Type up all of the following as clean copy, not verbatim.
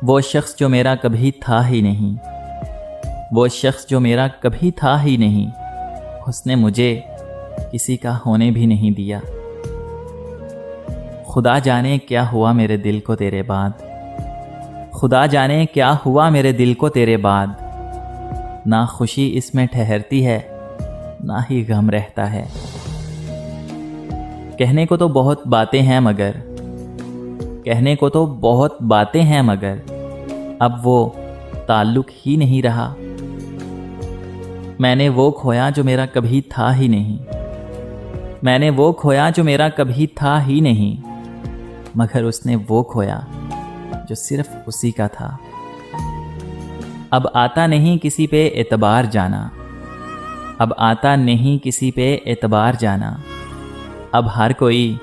وہ شخص جو میرا کبھی تھا ہی نہیں، وہ شخص جو میرا کبھی تھا ہی نہیں، اس نے مجھے کسی کا ہونے بھی نہیں دیا۔ خدا جانے کیا ہوا میرے دل کو تیرے بعد، خدا جانے کیا ہوا میرے دل کو تیرے بعد، نہ خوشی اس میں ٹھہرتی ہے نہ ہی غم رہتا ہے۔ کہنے کو تو بہت باتیں ہیں مگر، کہنے کو تو بہت باتیں ہیں مگر اب وہ تعلق ہی نہیں رہا۔ میں نے وہ کھویا جو میرا کبھی تھا ہی نہیں، میں نے وہ کھویا جو میرا کبھی تھا ہی نہیں، مگر اس نے وہ کھویا جو صرف اسی کا تھا۔ اب آتا نہیں کسی پہ اعتبار جانا، اب آتا نہیں کسی پہ اعتبار جانا، اب ہر کوئی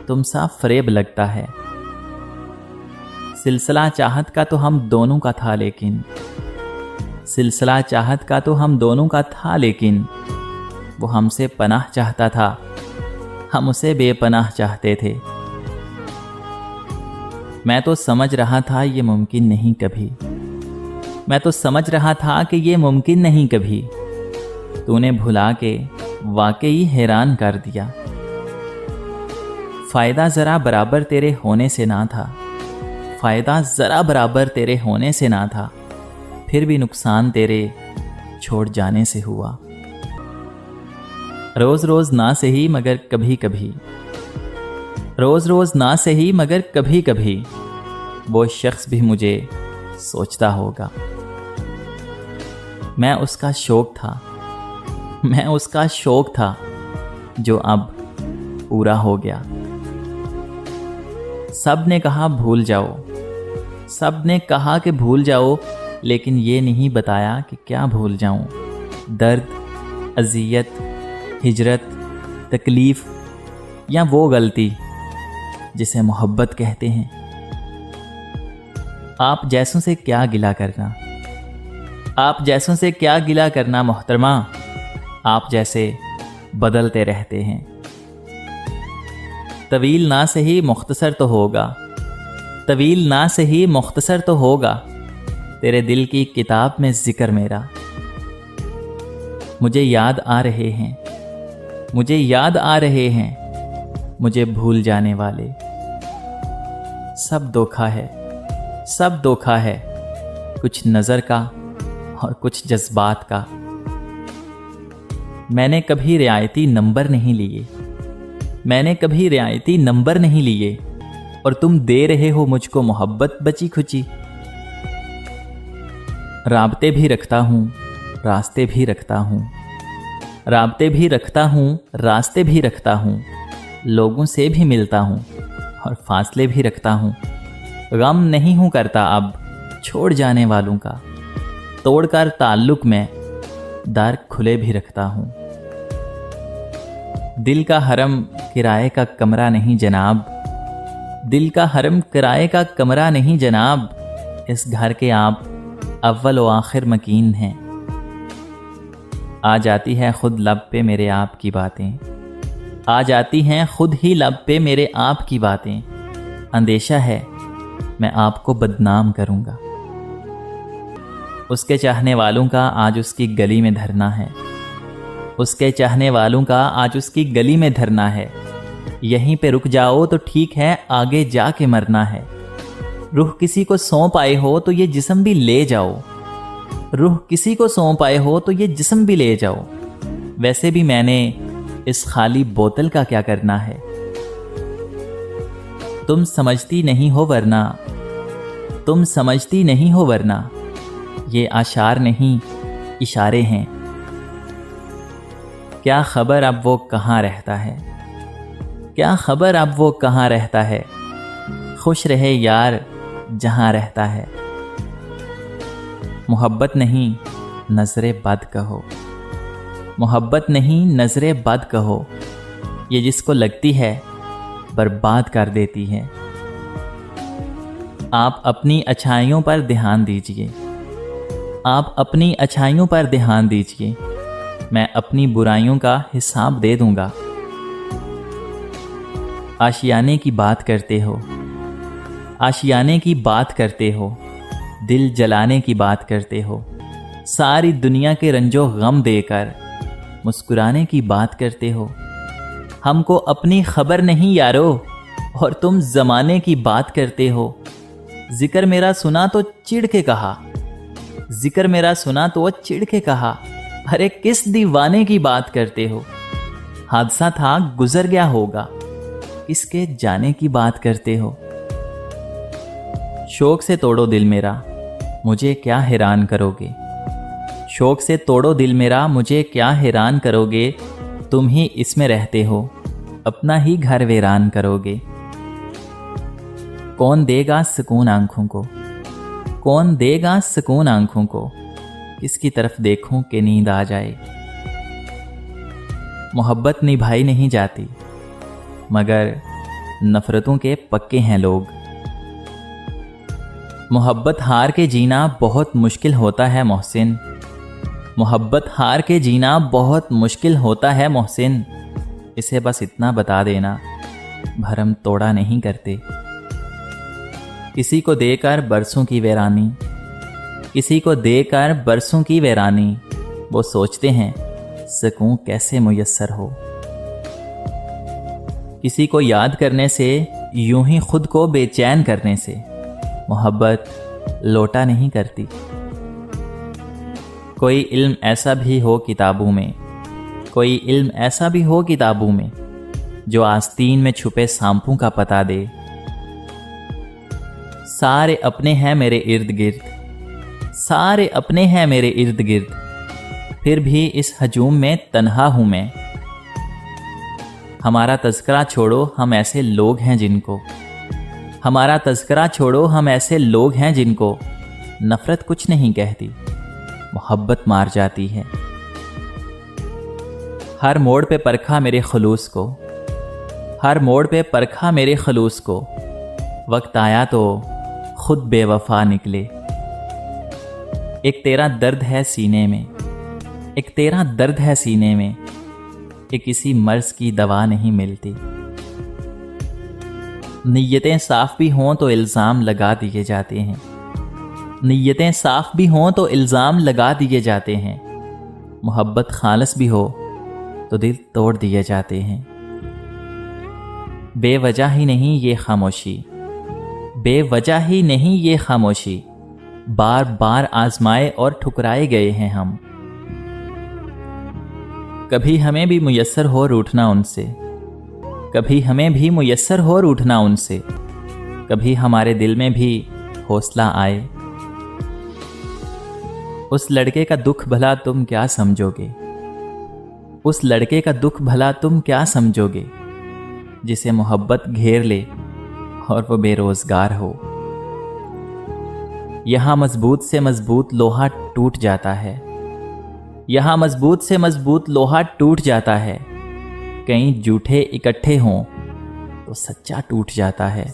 تم سا فریب لگتا ہے۔ سلسلہ چاہت کا تو ہم دونوں کا تھا لیکن، سلسلہ چاہت کا تو ہم دونوں کا تھا لیکن وہ ہم سے پناہ چاہتا تھا، ہم اسے بے پناہ چاہتے تھے۔ میں تو سمجھ رہا تھا یہ ممکن نہیں کبھی، میں تو سمجھ رہا تھا کہ یہ ممکن نہیں کبھی، تو نے بھلا کے واقعی حیران کر دیا۔ فائدہ ذرا برابر تیرے ہونے سے نہ تھا، فائدہ ذرا برابر تیرے ہونے سے نہ تھا، پھر بھی نقصان تیرے چھوڑ جانے سے ہوا۔ روز روز نہ سہی مگر کبھی کبھی، روز روز نہ سہی مگر کبھی کبھی وہ شخص بھی مجھے سوچتا ہوگا۔ میں اس کا شوق تھا، میں اس کا شوق تھا جو اب پورا ہو گیا۔ سب نے کہا بھول جاؤ، سب نے کہا کہ بھول جاؤ، لیکن یہ نہیں بتایا کہ کیا بھول جاؤں۔ درد، اذیت، ہجرت، تکلیف یا وہ غلطی جسے محبت کہتے ہیں۔ آپ جیسوں سے کیا گلہ کرنا، آپ جیسوں سے کیا گلہ کرنا محترمہ، آپ جیسے بدلتے رہتے ہیں۔ طویل نہ سہی مختصر تو ہوگا، طویل نہ سہی مختصر تو ہوگا تیرے دل کی کتاب میں ذکر میرا۔ مجھے یاد آ رہے ہیں، مجھے یاد آ رہے ہیں مجھے بھول جانے والے۔ سب دھوکا ہے، سب دھوکا ہے، کچھ نظر کا اور کچھ جذبات کا۔ میں نے کبھی رعایتی نمبر نہیں لیے، میں نے کبھی رعایتی نمبر نہیں لیے، اور تم دے رہے ہو مجھ کو محبت بچی کھچی۔ رابطے بھی رکھتا ہوں، راستے بھی رکھتا ہوں، رابطے بھی رکھتا ہوں، راستے بھی رکھتا ہوں، لوگوں سے بھی ملتا ہوں اور فاصلے بھی رکھتا ہوں۔ غم نہیں ہوں کرتا اب چھوڑ جانے والوں کا، توڑ کر تعلق میں در کھلے بھی رکھتا ہوں۔ دل کا حرم کرائے کا کمرہ نہیں جناب، دل کا حرم کرائے کا کمرہ نہیں جناب، اس گھر کے آپ اول و آخر مکین ہیں۔ آ جاتی ہے خود لب پہ میرے آپ کی باتیں، آ جاتی ہیں خود ہی لب پہ میرے آپ کی باتیں، اندیشہ ہے میں آپ کو بدنام کروں گا۔ اس کے چاہنے والوں کا آج اس کی گلی میں دھرنا ہے، اس کے چاہنے والوں کا آج اس کی گلی میں دھرنا ہے۔ یہیں پہ رک جاؤ تو ٹھیک ہے، آگے جا کے مرنا ہے۔ روح کسی کو سونپ آئے ہو تو یہ جسم بھی لے جاؤ، روح کسی کو سونپ آئے ہو تو یہ جسم بھی لے جاؤ۔ ویسے بھی میں نے اس خالی بوتل کا کیا کرنا ہے؟ تم سمجھتی نہیں ہو ورنہ، تم سمجھتی نہیں ہو ورنہ یہ اشعار نہیں اشارے ہیں۔ کیا خبر اب وہ کہاں رہتا ہے، کیا خبر اب وہ کہاں رہتا ہے، خوش رہے یار جہاں رہتا ہے۔ محبت نہیں نظر بد کہو، محبت نہیں نظر بد کہو، یہ جس کو لگتی ہے برباد کر دیتی ہے۔ آپ اپنی اچھائیوں پر دھیان دیجئے، آپ اپنی اچھائیوں پر دھیان دیجئے، میں اپنی برائیوں کا حساب دے دوں گا۔ آشیانے کی بات کرتے ہو، آشیانے کی بات کرتے ہو، دل جلانے کی بات کرتے ہو، ساری دنیا کے رنج و غم دے کر مسکرانے کی بات کرتے ہو۔ ہم کو اپنی خبر نہیں یارو، اور تم زمانے کی بات کرتے ہو۔ ذکر میرا سنا تو چڑ کے کہا، ذکر میرا سنا تو چڑ کے کہا، ارے کس دیوانے کی بات کرتے ہو؟ حادثہ تھا گزر گیا ہوگا، کس کے جانے کی بات کرتے ہو؟ شوق سے توڑو دل میرا، مجھے کیا حیران کرو گے؟ شوق سے توڑو دل میرا، مجھے کیا حیران کرو گے؟ تم ہی اس میں رہتے ہو، اپنا ہی گھر ویران کرو گے۔ کون دے گا سکون آنکھوں کو، کون دے گا سکون آنکھوں کو؟ کس کی طرف دیکھوں کہ نیند آ جائے؟ محبت نبھائی نہیں جاتی، مگر نفرتوں کے پکے ہیں لوگ۔ محبت ہار کے جینا بہت مشکل ہوتا ہے محسن، محبت ہار کے جینا بہت مشکل ہوتا ہے محسن۔ اسے بس اتنا بتا دینا، بھرم توڑا نہیں کرتے۔ کسی کو دے کر برسوں کی ویرانی، کسی کو دے کر برسوں کی ویرانی، وہ سوچتے ہیں سکون کیسے میسر ہو۔ کسی کو یاد کرنے سے، یوں ہی خود کو بے چین کرنے سے، محبت لوٹا نہیں کرتی۔ کوئی علم ایسا بھی ہو کتابوں میں، کوئی علم ایسا بھی ہو کتابوں میں، جو آستین میں چھپے سانپوں کا پتہ دے۔ سارے اپنے ہیں میرے ارد گرد، سارے اپنے ہیں میرے ارد گرد، پھر بھی اس ہجوم میں تنہا ہوں میں۔ ہمارا تذکرہ چھوڑو، ہم ایسے لوگ ہیں جن کو، ہمارا تذکرہ چھوڑو، ہم ایسے لوگ ہیں جن کو نفرت کچھ نہیں کہتی، محبت مار جاتی ہے۔ ہر موڑ پہ پرکھا میرے خلوص کو، ہر موڑ پہ پرکھا میرے خلوص کو، وقت آیا تو خود بے وفا نکلے۔ ایک تیرا درد ہے سینے میں، ایک تیرا درد ہے سینے میں، کہ کسی مرض کی دوا نہیں ملتی۔ نیتیں صاف بھی ہوں تو الزام لگا دیے جاتے ہیں، نیتیں صاف بھی ہوں تو الزام لگا دیے جاتے ہیں۔ محبت خالص بھی ہو تو دل توڑ دیے جاتے ہیں۔ بے وجہ ہی نہیں یہ خاموشی، بے وجہ ہی نہیں یہ خاموشی، بار بار آزمائے اور ٹھکرائے گئے ہیں ہم۔ کبھی ہمیں بھی میسر ہو روٹھنا ان سے، کبھی ہمیں بھی میسر ہو روٹھنا ان سے، کبھی ہمارے دل میں بھی حوصلہ آئے۔ اس لڑکے کا دکھ بھلا تم کیا سمجھو گے، اس لڑکے کا دکھ بھلا تم کیا سمجھو گے، جسے محبت گھیر لے اور وہ بے روزگار ہو۔ یہاں مضبوط سے مضبوط لوہا ٹوٹ جاتا ہے، یہاں مضبوط سے مضبوط لوہا ٹوٹ جاتا ہے، کہیں جھوٹے اکٹھے ہوں تو سچا ٹوٹ جاتا ہے۔